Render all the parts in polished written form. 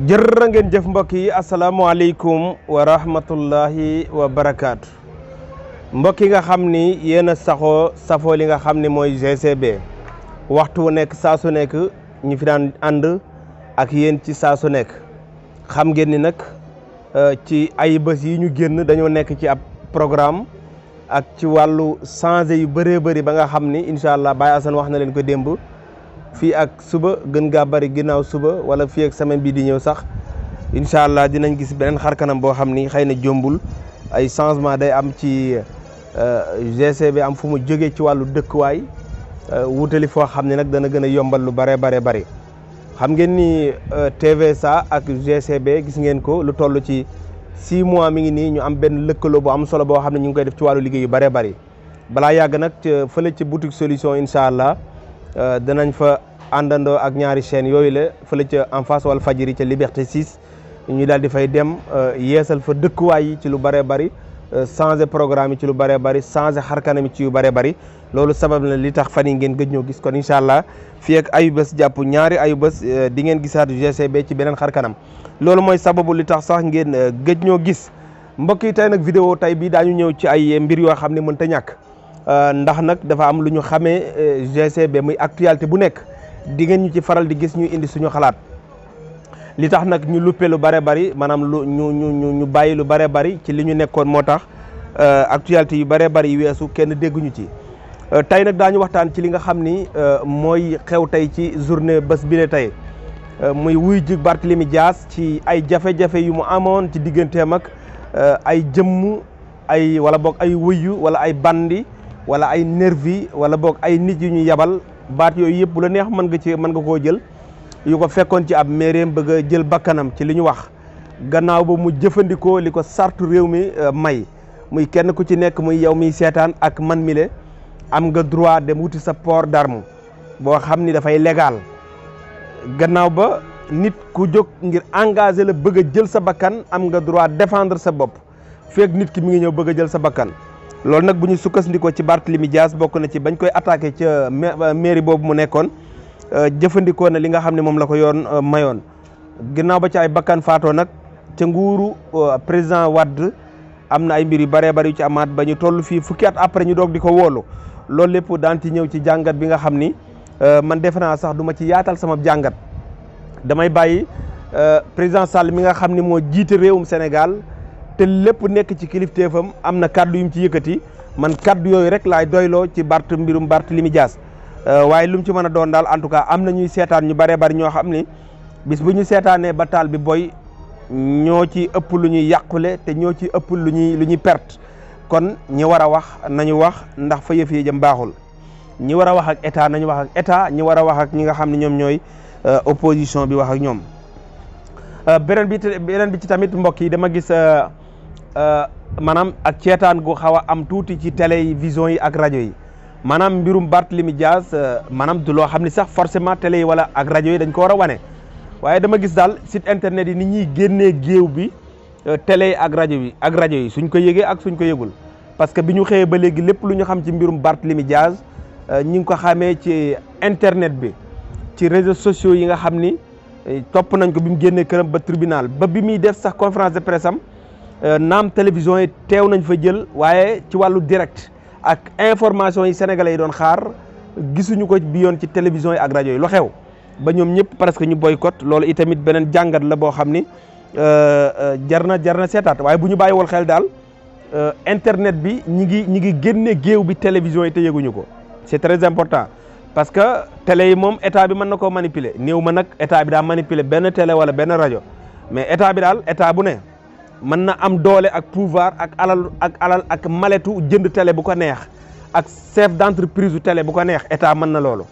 jërë ngeen jëf mbokk yi asalaamaaleykum wa rahmatullahi wa barakaatu mbokk yi nga xam ni yéen a safoo li nga xam ni mooy GCB waxtu wu nekk saa su nekk ñu fi daan ànd ak yéen ci saa su nekk xam ngeen ni nag ci ay bés yi ñu génn dañoo nekk ci ab programme ak ci wàllu changé yu bëree bëri ba nga xam ni incha allah Baye Assane wax na leen ko démb. fii ak suba gën gaa bari ginnaaw suba wala fii ak semaine bii di ñëw sax incha allah dinañ gis beneen xarkanam boo xam ni xëy na jombul ay changement day am ci GCB am fu mu jógee ci wàllu dëkkuwaay wutali foo xam ne nag dana gën a yombal lu bare bari xam ngeen ni TVSA ak GCB gis ngeen ko lu toll ci 6 mois mi ngi nii ñu am benn lëkkaloo bu am solo boo xam ne ñu ngi koy def ci wàllu liggéey yu bare bari balaa yàgg nag fële ci boutique solution incha allah danañ fa àndandoo ak ñaari chaîne yooyu la fële ca en face wal fajiri ca Liberté 6 ñu daal di fay dem yeesal fa dëkkuwaay yi ci lu bëree bëri changer programme yi ci lu bëree bëri changer xarkanam yi ci yu bëree bëri loolu sabab la li tax fan yi ngeen gëj ñoo gis kon incha allah fii ak ayu bés jàpp ñaari ayu bés di ngeen gisaat GCB ci beneen xarkanam loolu mooy sababu li tax sax ngeen gëj ñoo gis mbokk yi tey nag vidéo tey bii daañu ñëw ci ay mbir yoo xam ne mën ta ñàkk ndax nag dafa am lu ñu xamee GCB muy actualité bu nekk di ngeen ñu ci faral di gis ñu indi suñu xalaat li tax nag ñu luppe lu bare bari maanaam lu ñu bàyyi lu bare bari ci li ñu nekkoon moo tax actualité yu bare bari yu weesu kenn dégguñu ci tey nag daañu waxtaan ci li nga xam ni mooy xew tey ci journée bés bi ne tey muy wuy ji Barthélémy Dias ci ay jafe-jafe yu mu amoon ci digganteem ak ay jëmm ay wala boog ay wëyu wala ay bandi wala ay nervi wala boog ay nit yu ñu yabal baat yooyu yëpp bu la neex mën nga koo jël yu ko fekkoon ci ab maireem bëgg a jël bakkanam ci li ñu wax gannaaw ba mu jëfandikoo li ko sartu réew mi may muy kenn ku ci nekk muy yow miy seetaan ak man mi le am nga droit dem wuti sa port d'arme boo xam ni dafay légal gannaaw ba nit ku jóg ngir engagé la bëgg a jël sa bakkan am nga droit défendre sa bopp fekk nit ki mi ngi ñëw bëgg a jël sa bakkan loolu nag bu ñu sukkandikoo ci Barthélémy Dias bokk na ci bañ koy attaqué ca mairie boobu mu nekkoon jëfandikoo na li nga xam ne moom la ko yoon mayoon ginnaaw ba ci ay bakkan faatoo nag ca nguuru président Wade am na ay mbir yu bëree bëri yu ci amaat ba ñu toll fii fukki at après ñu doog di ko wóolu loolu lépp daan ci ñëw ci jàngat bi nga xam ni man defe naa sax du ma ci yaatal sama jàngat damay bàyyi président Sall mi nga xam ni moo jiite réewum Sénégal te lépp nekk ci kilifteefam am na kaddu yu mu ci yëkkati man kaddu yooyu rek laay doyloo ci mbirum Barthélémy Dias waaye lu mu ci mën a doon daal en tout cas am na ñuy seetaan ñu bëree bëri ñoo xam ni bis bu ñu seetaanee ba taal bi boy ñoo ci ëpp lu ñuy yàqule te ñoo ci ëpp lu ñuy perte kon ñi war a wax nañu wax ndax fa yëf yi jëm baaxul ñi war a wax ak état nañu wax ak état ñi war a wax ak ñi nga xam ne ñoom ñooy opposition bi wax ak ñoom beneen bi ci tamit mbokk yi dama gis maanaam ak ceetaan gu xaw a am tuuti ci télévision yi ak rajo yi maanaam mbirum Barthélémy Dias maanaam du loo xam ne sax forcément télé yi wala ak rajo yi dañ ko war a wane waaye dama gis daal site internet yi ni ñuy génnee géew bi télé yi ak rajo yi suñ ko yëgee ak suñ ko yëgul parce que bi ñu xëyee ba léegi lépp lu ñu xam ci mbirum Barthélémy Dias ñi ngi ko xamee ci internet bi ci réseaux sociaux yi nga xam ni topp nañ ko bi mu génnee këram ba tribunal ba bi muy def sax conférence de presse am naam télévision yi teew nañ fa jël waaye ci wàllu direct ak information yi sénégalais yi doon xaar gisuñu ko bi yoon ci télévision yi ak rajo yi lu xew ba ñoom ñëpp presque ñu boycott loolu itamit beneen jàngat la boo xam ni jar na seetaat waaye bu ñu bàyyiwul xel daal internet bi ñi ngi génne géew bi télévision yi te yëguñu ko c'est très important parce que télé yi moom état bi mën na koo manipuler néew ma nag état bi daa manipuler benn télé wala benn rajo mais état bi daal état bu ne mën na am doole ak pouvoir ak alal ak maletu jënd télé bu ko neex ak chef d'entreprise u télé bu ko neex état mën na loolu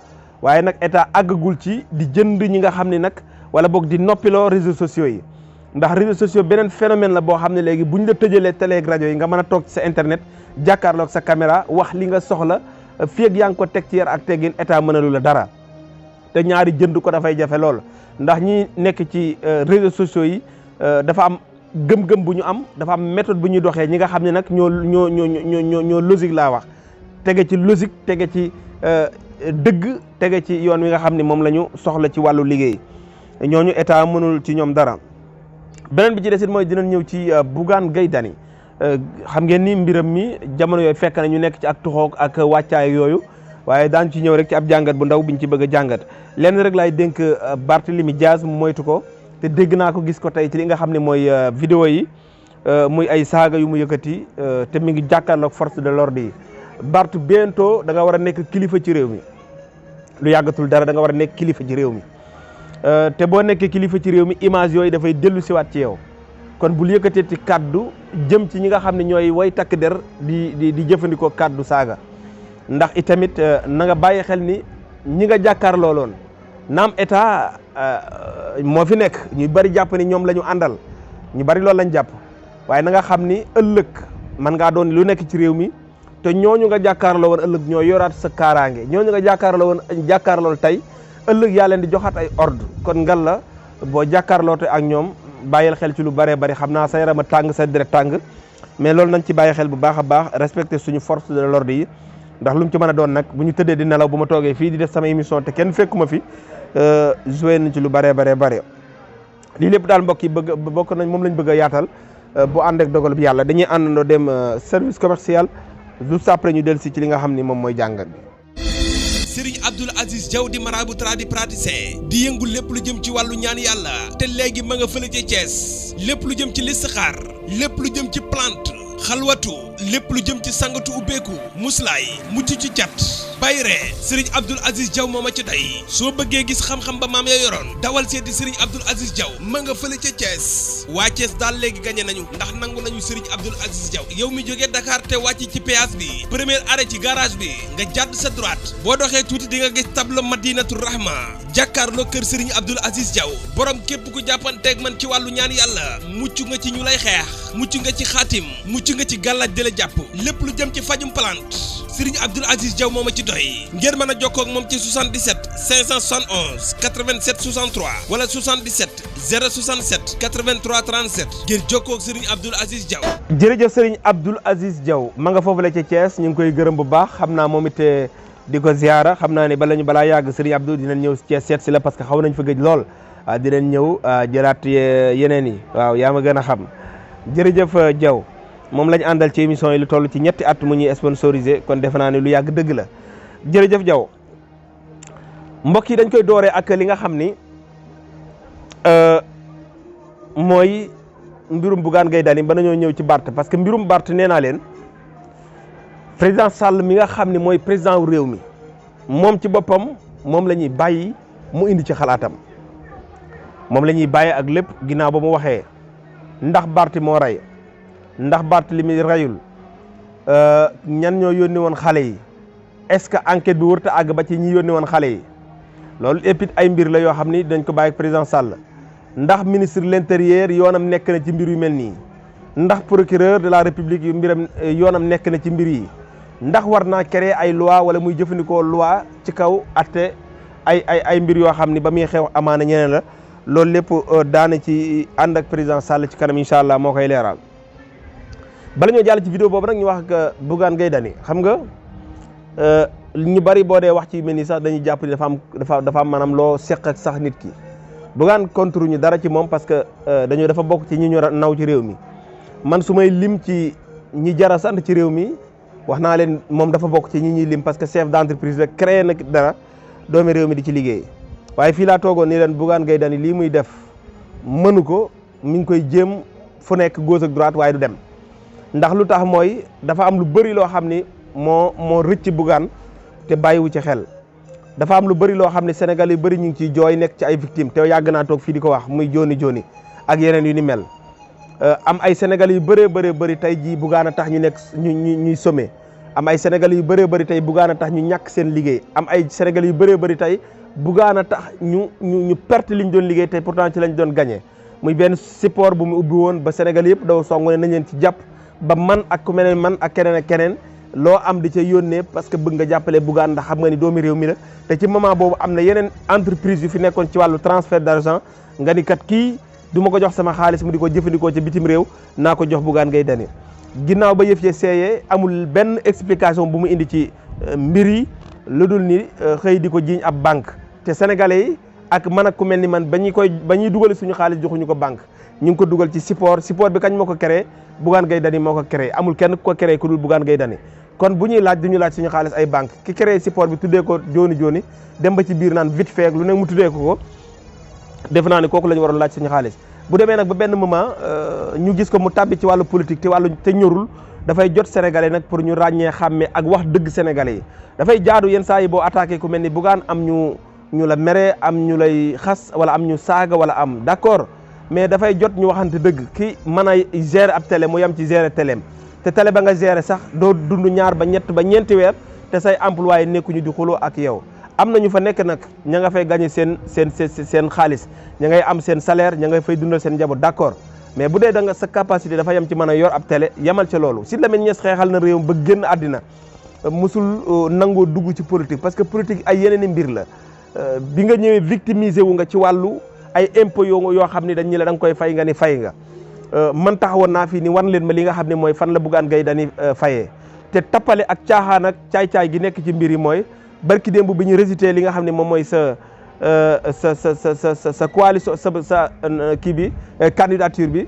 waaye nag état àggagul ci di jënd ñi nga xam ne nag wala boog di noppiloo réseaux sociaux yi ndax réseaux sociaux beneen phénomène la boo xam ne léegi bu ñu la tëjalee télé ak rajo yi nga mën a toog ci sa internet jàkkaarloog sa caméra wax li nga soxla fii ak yaa ngi ko teg ci yar ak teggin état mënalu la dara te ñaari jënd ko dafay jafe lool ndax ñi nekk ci réseaux sociaux yi dafa am gëm-gëm bu ñu am dafa am méthode bu ñuy doxee ñi nga xam ne nag ñoo logique laa wax tege ci logique tege ci dëgg tege ci yoon wi nga xam ne moom la ñu soxla ci wàllu liggéey ñooñu état mënul ci ñoom dara. beneen bi ci desit mooy dinañ ñëw ci Bougane Gueye Dany xam ngeen ni mbiram mi jamono yooyu fekk na ñu nekk ci ak tuxoog ak wàccaay yooyu waaye daan ci ñëw rek ci ab jàngat bu ndaw biñ ci bëgg a jàngat lenn rek laay dénk Barthélémy Dias mu moytu ko te dégg naa ko gis ko tey ci li nga xam ne mooy vidéo yi muy ay saaga yu mu yëkkati te mi ngi jàkkaarloog force de l'ordre yi Bart bientôt da nga war a nekk kilifa ci réew mi lu yàggatul dara da nga war a nekk kilifa ci réew mi te boo nekkee kilifa ci réew mi image yooyu dafay dellu siwaat ci yow kon bul yëkkatee ci kaddu jëm ci ñi nga xam ne ñooy way takk der di jëfandikoo kaddu saaga ndax itamit na nga bàyyi xel ni ñi nga jàkkaarloo loon naam état moo fi nekk ñu bari jàpp ni ñoom la ñu àndal ñu bari loolu lañ jàpp waaye na nga xam ni ëllëg man ngaa doon lu nekk ci réew mi te ñooñu nga jàkkaarloo woon ëllëg ñoo yoraat sa kaaraange ñooñu nga jàkkaarloo tey ëllëg yaa leen di joxaat ay ordre kon ngal la boo jàkkaarloote ak ñoom bàyyil xel ci lu bëree bëri xam naa sa yaram a tàng sa deret tàng mais loolu nañ ci bàyyi xel bu baax a baax respecté suñu force de l'ordre yi ndax lu mu ci mën a doon nag bu ñu tëddee di nelaw bu ma toogee fii di def sama émission te kenn fekkuma fi joué nañ ci lu bëree bëri lii lépp daal mbokk yi bokk nañ moom lañ bëgg a yaatal bu ànd ak dogal bi yàlla dañuy àndandoo dem service commercial juste après ñu dellu si ci li nga xam ni moom mooy jàngat bi. Serigne Abdoul Aziz Diaw di marabout tradipraticien di yëngu lépp lu jëm ci wàllu ñaan yàlla te léegi ma nga fële ca Thiès lépp lu jëm ci listixaar lépp lu jëm ci plante xalwatu lépp lu jëm ci sangatu ubbeeku muslaay mucc ci cat bayre Serigne Abdoul Aziz Diaw mooma ci tey soo bëggee gis xam-xam ba maam ya yoroon dawal seeti Serigne Abdoul Aziz Diaw ma nga fële ca Thiès waa Thiès daal léegi gagné nañu ndax nangu nañu Serigne Abdoul Aziz Diaw yow mi jógee Dakar te wàcc ci péage bi premier arrêt ci garage bi nga jàdd sa droite boo doxee tuuti di nga gis tableau Madinatul Rahma jàkkaarloo kër Serigne Abdoul Aziz Diaw borom képp ku jàppanteeg man ci wàllu ñaan yàlla mucc nga ci ñu lay xeex mucc nga ci xaatim mucc nga ci gàllaaj di la jàpp lépp lu jëm ci fajum plante Serigne Abdoul Aziz Diaw moo ma ci doy ngeen mën a jokkoo ak moom ci 77 571 87 63 wala 77 067 83 37 ngir jokkoo ak Serigne Abdoul Aziz Diaw. jërëjëf Serigne Abdoul Aziz Diaw ma nga foofu la ca Thiès ñu ngi koy gërëm bu baax xam naa moom it di ko ziara xam naa ne balaa yàgg Serigne Abdou dinañ ñëw Thiès seet si la parce que xaw nañ fa gëj lool dinañ ñëw jëlaat yeneen yi waaw yaa ma gën a xam jërëjëf Diaw. moom lañ àndal ci émission yi lu toll ci ñetti at mu ñuy sponsorisé kon defe naa ne lu yàgg dëgg la jërëjëf Diaw mbokk yi dañ koy dooree ak li nga xam ni mooy mbirum Bougane Gueye Dany ba nañoo ñëw ci Barth parce que mbirum Barth nee naa leen président Sall mi nga xam ni mooy président wu réew mi moom ci boppam moom la ñuy bàyyi mu indi ci xalaatam moom la ñuy bàyyi ak lépp ginnaaw ba mu waxee ndax Barth moo rey ndax Barthélémy rayul ñan ñoo yónni woon xale yi est-ce que enquête bi wërta àgg ba ci ñi yónni woon xale yi loolu épit ay mbir la yoo xam ni dañ ko bàyyi président Sall ndax ministre de l'intérieur yoonam nekk na ci mbir yu mel nii ndax procureur de la république yu mbiram yoonam nekk na ci mbir yi ndax war naa créer ay loi wala muy jëfandikoo loi ci kaw atte ay mbir yoo xam ni ba muy xew amaana ñeneen la loolu lépp daana ci ànd ak président Sall ci kanam incha allah moo koy leeral. bala ñoo jàll ci vidéo boobu nag ñu wax ak Bougane Gueye Dany xam nga ñu bari boo dee wax ci mel ni sax dañuy jàpp ni dafa am maanaam loo seq ak sax nit ki Bougane contre ñu dara ci moom parce que dafa bokk ci ñi ñu naw ci réew mi man su may lim ci ñi jara sant ci réew mi wax naa leen moom dafa bokk ci ñi ñuy lim parce que chef d'entreprise la créé na dara doomi réew mi di ci liggéey waaye fii laa toogoon ni leen Bougane Gueye Dany lii muy def mënu ko mi ngi koy jéem fu nekk gauche ak droite waaye du dem ndax lu tax mooy dafa am lu bëri loo xam ni moo rëcc Bougane te bàyyiwu ci xel dafa am lu bëri loo xam ne Sénégal yu bëri ñu ngi ciy jooy nekk ci ay victimes te yàgg naa toog fii di ko wax muy joni ak yeneen yu ni mel am ay Sénégal yu bëri tey jii Bougane a tax ñu nekk ñuy sommé am ay Sénégal yu bëri tey Bougane a tax ñu ñàkk seen liggéey am ay Sénégal yu bëri tey Bougane a tax ñu perte liñ doon liggéey te pourtant ci lañ doon gagné muy benn support bu mu ubbi woon ba Sénégal yëpp daw song ne nañ leen ci jàpp ba man ak ku mel ne man ak keneen ak keneen loo am di ca yónnee parce que bëgg nga jàppale Bougane ndax xam nga ni doomi réew mi la te ci moment boobu am na yeneen entreprise yu fi nekkoon ci wàllu transfert d'argent nga ni kat kii du ma ko jox sama xaalis mu di ko jëfandikoo ca bitim réew naa ko jox Bougane Gueye Dany ginnaaw ba yëf ya seeyee amul benn explication bu mu indi ci mbir yi lu dul ni xëy di ko jiiñ ab banque te sénégalais yi ak man ak ku mel ni man ba ñuy dugal suñu xaalis joxuñu ko banque ñu ngi ko dugal ci support bi kañ moo ko créé Bougane Gueye Dany moo ko créé amul kenn ku ko créé ku dul Bougane Gueye Dany kon bu ñuy laaj duñu laaj suñu xaalis ay banque ki créé support bi tuddee ko jooni dem ba ci biir naan vite fait lu ne mu tuddee ko def naa ne kooku la ñu waroon laaj suñu xaalis bu demee nag ba benn moment ñu gis ko mu tàbbi ci wàllu politique te ñorul dafay jot sénégalais nag pour ñu ràññee xàmmee ak wax dëgg sénégalais yi dafay jaadu yenn saa yi boo attaqué ku mel ni Bougane am ñu la mere am ñu lay xas wala am ñu saaga wala am d'accord mais dafay jot ñu waxante dëgg ki mën a gérer ab télé mu yem ci gérer téléem te télé ba nga gérer sax doo dund ñaar ba ñett ba ñeenti weer te say employé nekkuñu di xuloo ak yow am na ñu fa nekk nag ña nga fay gagné seen xaalis ña ngay am seen salaire ña ngay fay dundal seen njaboot d'accord mais bu dee da nga sa capacité dafa yem ci mën a yor ab télé yemal ca loolu Sidy Lamine Niass xeexal na réewam ba génn àddina musul nangoo dugg ci politique parce que politique ay yeneen i mbir la bi nga ñëwee victimiser wu nga ci wàllu ay impôts yoo xam ni dañ ñi la da nga koy fay nga ni fay nga man taxawoon naa fii ni wan leen ma li nga xam ne mooy fan la Bougane Gueye Dany fayee te tappale ak caaxaan ak caay-caay gi nekk ci mbir yi mooy barki démb bi ñu résulté li nga xam ne moom mooy sa coalition sa kii bi candidature bi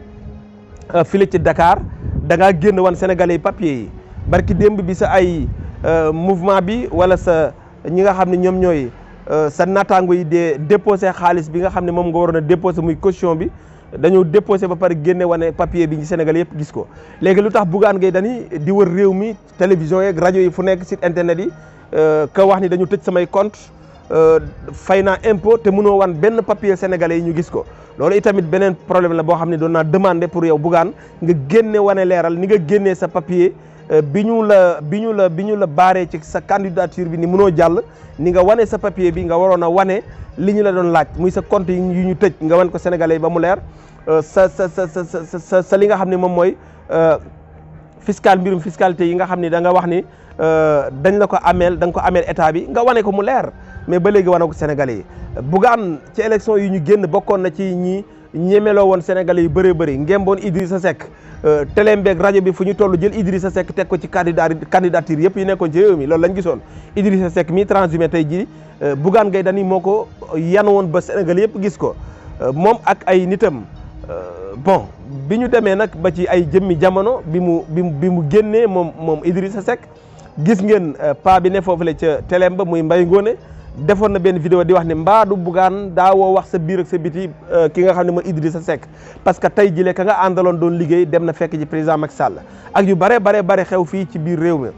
file ci Dakar da ngaa génn wan sénégalais yi papier yi barki démb bi sa ay mouvement bi wala sa ñi nga xam ne ñoom ñooy sa naataango yi de déposé xaalis bi nga xam ne moom nga waroon a déposé muy caution bi dañoo déposé ba pare génne wane papier bi ñi Sénégal yëpp gis ko léegi lu tax Bougane Gueye Dany di wër réew mi télévision yeeg rajo yi fu nekk site internet yi ka wax ni dañu tëj samay compte fay naa impôt te mënoo wan benn papier sénégalais yi ñu gis ko loolu itamit beneen problème la boo xam ne doon naa demandé pour yow Bougane nga génne wane leeral ni nga génnee sa papier bi ñu la baaree ci sa candidature bi ni mënoo jàll ni nga wane sa papier bi nga waroon a wane li ñu la doon laaj muy sa compte yi ñu tëj nga wan ko sénégalais yi ba mu leer sa li nga xam ne moom mooy mbirum fiscalité yi nga xam ne da nga wax ni dañ la ko ameel da nga ko ameel état bi nga wane ko mu leer mais ba léegi wane ko sénégalais yi Bougane ci élection yi ñu génn bokkoon na ci ñi ñemeloo woon sénégalais yu bëree bëri ngemboon Idrissa Seck télé mbeeg rajo bi fu ñu toll jël Idrissa Seck teg ko ci candidature yëpp yi nekkoon ci réew mi loolu lañ gisoon Idrissa Seck mi transhumé tey jii Bougane Gueye Dany moo ko yan woon ba sénégalais yëpp gis ko moom ak ay nitam bon bi ñu demee nag ba ci ay jëmmi jamono bi mu génnee moom Idrissa Seck gis ngeen pa bi ne foofu la ca télé ba muy Mbaye Ngone defoon na benn vidéo di wax ne mbaadu Bougane daawoo wax sa biir ak sa biti ki nga xam ne mooy Idrissa Seck parce que tey jile ka nga àndaloon doon liggéey dem na fekk ci président Macky Sall ak yu bare xew fii ci biir réew mi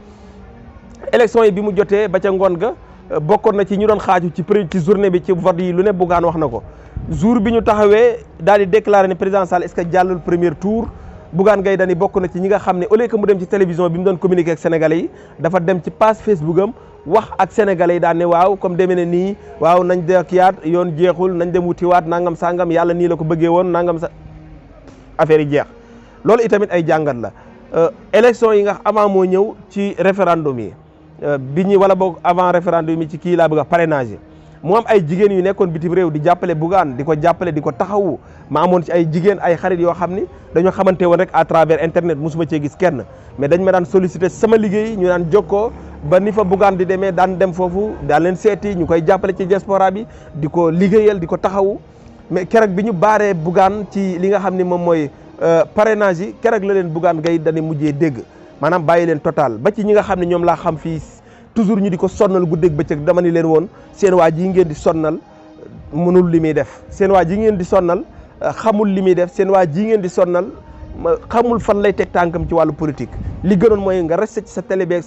élection yi bi mu jotee ba ca ngoon ga bokkoon na ci ñu doon xaaju ci journée bi ci vote yi lu ne Bougane wax na ko jour bi ñu taxawee daal di déclaré ne président Sall est-ce que jàllul premier tour Bougane Gueye Dany bokk na ci ñi nga xam ne au lieu que mu dem ci télévision bi mu doon communiquer ak sénégalais yi dafa dem ci page Facebook am wax ak sénégalais yi daan ne waaw comme demee ne nii waaw nañ dekiyaat yoon jeexul nañ dem wutiwaat nangam sangam yàlla nii la ko bëggee woon nangam sa affaire yi jeex loolu itamit ay jàngat la élection yi nga avant moo ñëw ci référendum yi bi ñi wala boog avant référendum yi ci kii laa bëgg a parrainage yi mu am ay jigéen yu nekkoon bitim réew di jàppale Bougane di ko jàppale di ko taxawu ma amoon ci ay jigéen ay xarit yoo xam ni dañoo xamante woon rek à travers internet musuma cee gis kenn mais dañ ma daan solliciter sama liggéey ñu daan jokkoo ba ni fa Bougane di demee daan dem foofu daan leen seeti ñu koy jàppale ci diaspora bi di ko liggéeyal di ko taxawu mais keroog bi ñu baaree Bougane ci li nga xam ne moom mooy parrainage yi keroog la leen Bougane Gueye Dany mujjee dégg maanaam bàyyi leen total ba ci ñi nga xam ne ñoom laa xam fii toujours ñu di ko sonnal guddeeg bëccëg dama ni leen woon seen waa ji ngeen di sonnal mënul li muy def seen waa ji ngeen di sonnal xamul li muy def seen waa ji ngeen di sonnal xamul fan lay teg tànkam ci wàllu politique li gënoon mooy nga resté ci sa télé bi ak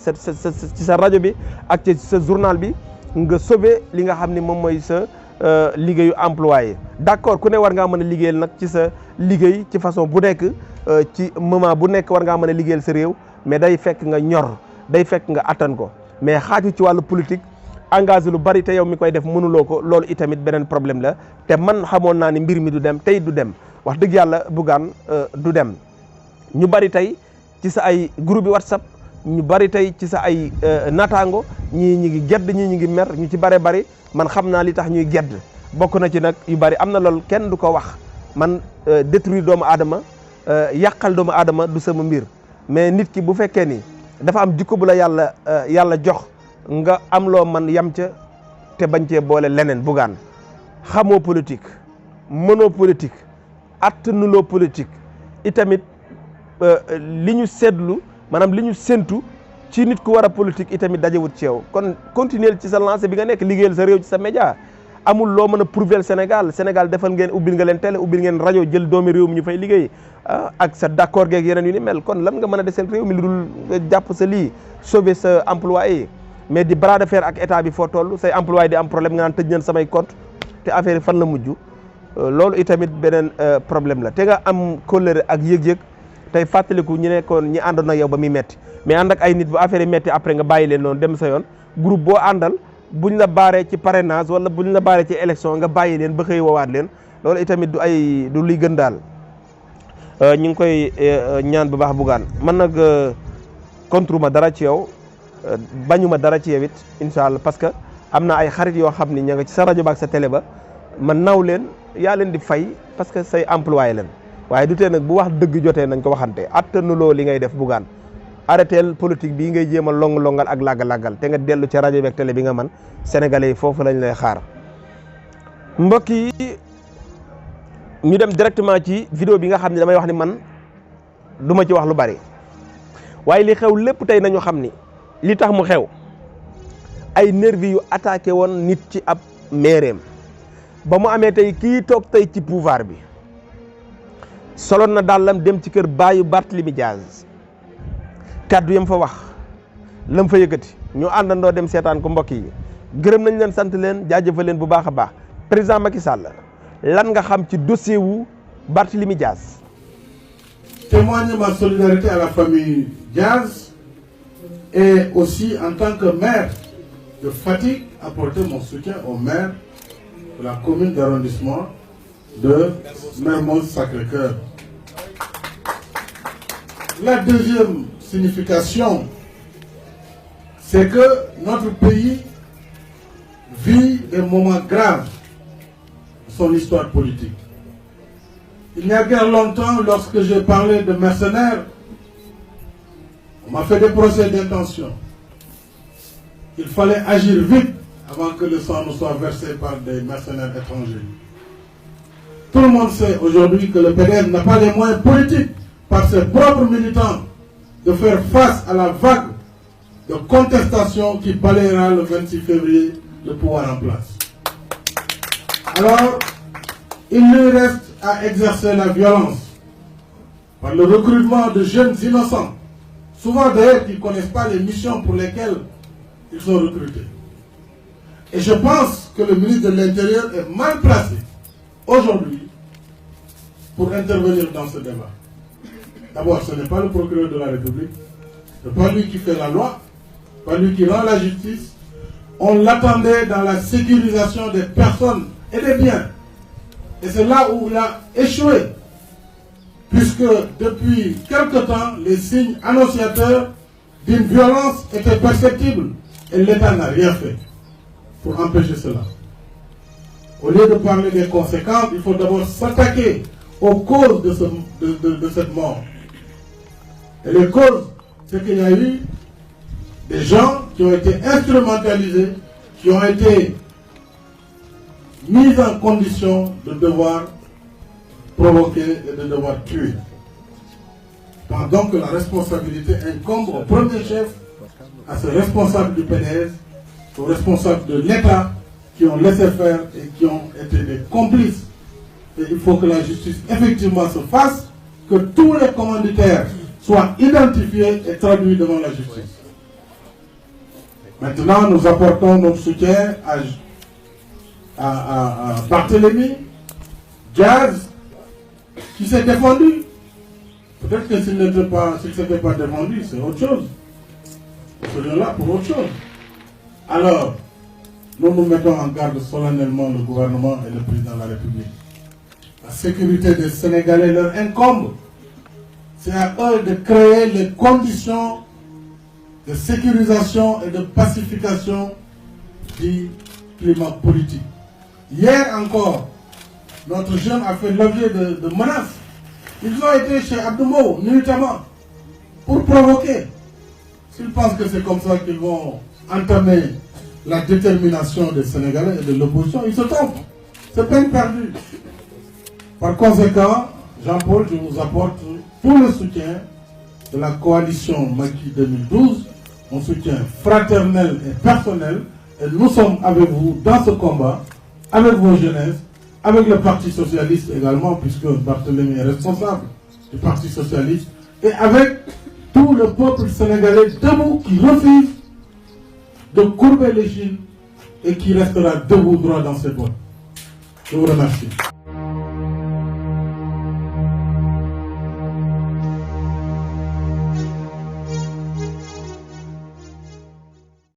ci sa rajo bi ak ci sa journal bi nga sauver li nga xam ni moom mooy sa liggéeyu employé d'accord ku ne war ngaa mën a liggéeyal nag ci sa liggéey ci façon bu nekk ci moment bu nekk war ngaa mën a liggéeyal sa réew mais day fekk nga ñor day fekk nga attan ko mais xaaju ci wàllu politique engagé lu bari te yow mi koy def mënuloo ko loolu itamit beneen problème la te man xamoon naa ni mbir mi du dem tey du dem wax dëgg yàlla Bougane du dem ñu bari tey ci sa ay groupe yi WhatsApp ñu bari tey ci sa ay naataango ñii ñi ngi gedd ñii ñi ngi mer ñu ci bari man xam naa li tax ñuy gedd bokk na ci nag yu bari am na loolu kenn du ko wax man détruire doomu aadama yàqal doomu aadama du sama mbir mais nit ki bu fekkee ni dafa am jikko bu la yàlla jox nga am loo man yam ca te bañ cee boole leneen Bougane xamoo politique mënoo politique attanuloo politique itamit li ñu seetlu maanaam li ñu séntu ci nit ku war a politique itamit dajewut ci yow kon continuer ci sa lancé bi nga nekk liggéeyal sa réew ci sa média amul loo mën a prouver Sénégal defal ngeen ubbil nga leen télé ubbil ngeen rajo jël doomi réew mi ñu fay liggéey ak sa d'accord geeg yeneen yu ni mel kon lan nga mën a deseel réew mi lu dul nga jàpp sa lii sauver sa employé mais di bras de fer ak état bi foo toll say employé di am problème nga naan tëj nañ samay compte te affaire yi fan la mujj loolu itamit beneen problème la te nga am kóllëre ak yëg-yëg tey fàttaliku ñi nekkoon ñi àndoon ak yow ba muy metti mais ànd ak ay nit bu affaire yi metti après nga bàyyi leen noonu dem sa yoon groupe boo àndal buñ la baaree ci parrainage wala buñ la baaree ci élection nga bàyyi leen ba xëy woowaat leen loolu itamit du luy gën daal ñu ngi koy ñaan bu baax Bougane man nag contre ma dara ci yow bañu ma dara ci yow it incha allah parce que am na ay xarit yoo xam ni ña nga ci sa rajo ba ak sa télé ba man naw leen yaa leen di fay parce que say employé leen waaye du tee nag bu wax dëgg jotee nañ ko waxante attanuloo li ngay def Bougane arrêtel politique bii ngay jéem a long-longal ak laggal-laggal te nga dellu ca rajo bi ak télé bi nga man sénégalais yi foofu lañ lay xaar mbokk yi ñu dem directement ci vidéo bi nga xam ne damay wax ni man du ma ci wax lu bari waaye li xew lépp tey nañu xam ni li tax mu xew ay nervi yu attaqué woon nit ci ab maireem ba mu amee tey kii toog tey ci pouvoir bi soloon na dàllam dem ci kër baayu Barthélémy Dias kaddu yam fa wax lam fa yëkkati ñu àndandoo dem seetaan ko mbokk yi gërëm nañ leen sant leen jaajëfal leen bu baax a baax président Macky Sall lan nga xam ci dossier wu Barthélémy Dias. Témoigner ma solidarité à la famille Dias et aussi en tant que maire de Fatick apporter mon soutien au maire de la commune d'arrondissement de Mermoz Sacré-Cœur. La deuxième signification, c'est que notre pays vit des moments graves de son histoire politique. Il n'y a guère longtemps, lorsque j'ai parlé de mercenaires, on m'a fait des procès d'intention. Il fallait agir vite avant que le sang ne soit versé par des mercenaires étrangers. Tout le monde sait aujourd'hui que le PDS n'a pas les moyens politiques par ses propres militants de faire face à la vague de contestation qui balayera le 26 février le pouvoir en place. Alors, il lui reste à exercer la violence par le recrutement de jeunes innocents, souvent d'ailleurs qui ne connaissent pas les missions pour lesquelles ils sont recrutés. Et je pense que le ministre de l'Intérieur est mal placé aujourd'hui pour intervenir dans ce débat. D'abord, ce n'est pas le procureur de la République, ce n'est pas lui qui fait la loi, pas lui qui rend la justice. On l'attendait dans la sécurisation des personnes et des biens. Et c'est là où il a échoué, puisque depuis quelque temps, les signes annonciateurs d'une violence étaient perceptibles et l'État n'a rien fait pour empêcher cela. Au lieu de parler des conséquences, il faut d'abord s'attaquer aux causes de cette mort. Et les causes, c'est qu'il y a eu des gens qui ont été instrumentalisés, qui ont été mis en condition de devoir provoquer et de devoir tuer. Pendant que la responsabilité incombe au premier chef, à ce responsable du PDS, aux responsables de l'État qui ont laissé faire et qui ont été des complices. Et il faut que la justice effectivement se fasse, que tous les commanditaires soient identifiés et traduits devant la justice. Maintenant, nous apportons notre soutien à Barthélémy Dias, qui s'est défendu. Peut-être que s'il ne s'était pas défendu, c'est autre chose. Nous sommes là pour autre chose. Alors, nous mettons en garde solennellement le gouvernement et le président de la République. La sécurité des Sénégalais leur incombe. C'est à eux de créer les conditions de sécurisation et de pacification du climat politique. Hier encore, notre jeune a fait l'objet de menaces. Ils ont été chez Abdoumo, nuitamment, pour provoquer. S'ils pensent que c'est comme ça qu'ils vont entamer la détermination des Sénégalais et de l'opposition, ils se trompent. c'est peine perdue. Par conséquent, Jean-Paul, je vous apporte tout le soutien de la coalition Macky 2012, un soutien fraternel et personnel, et nous sommes avec vous dans ce combat, avec vos jeunesses, avec le Parti Socialiste également, puisque Barthélémy est responsable du Parti Socialiste, et avec tout le peuple sénégalais debout qui refuse de courber l'échine et qui restera debout droit dans ses bottes. Je vous remercie.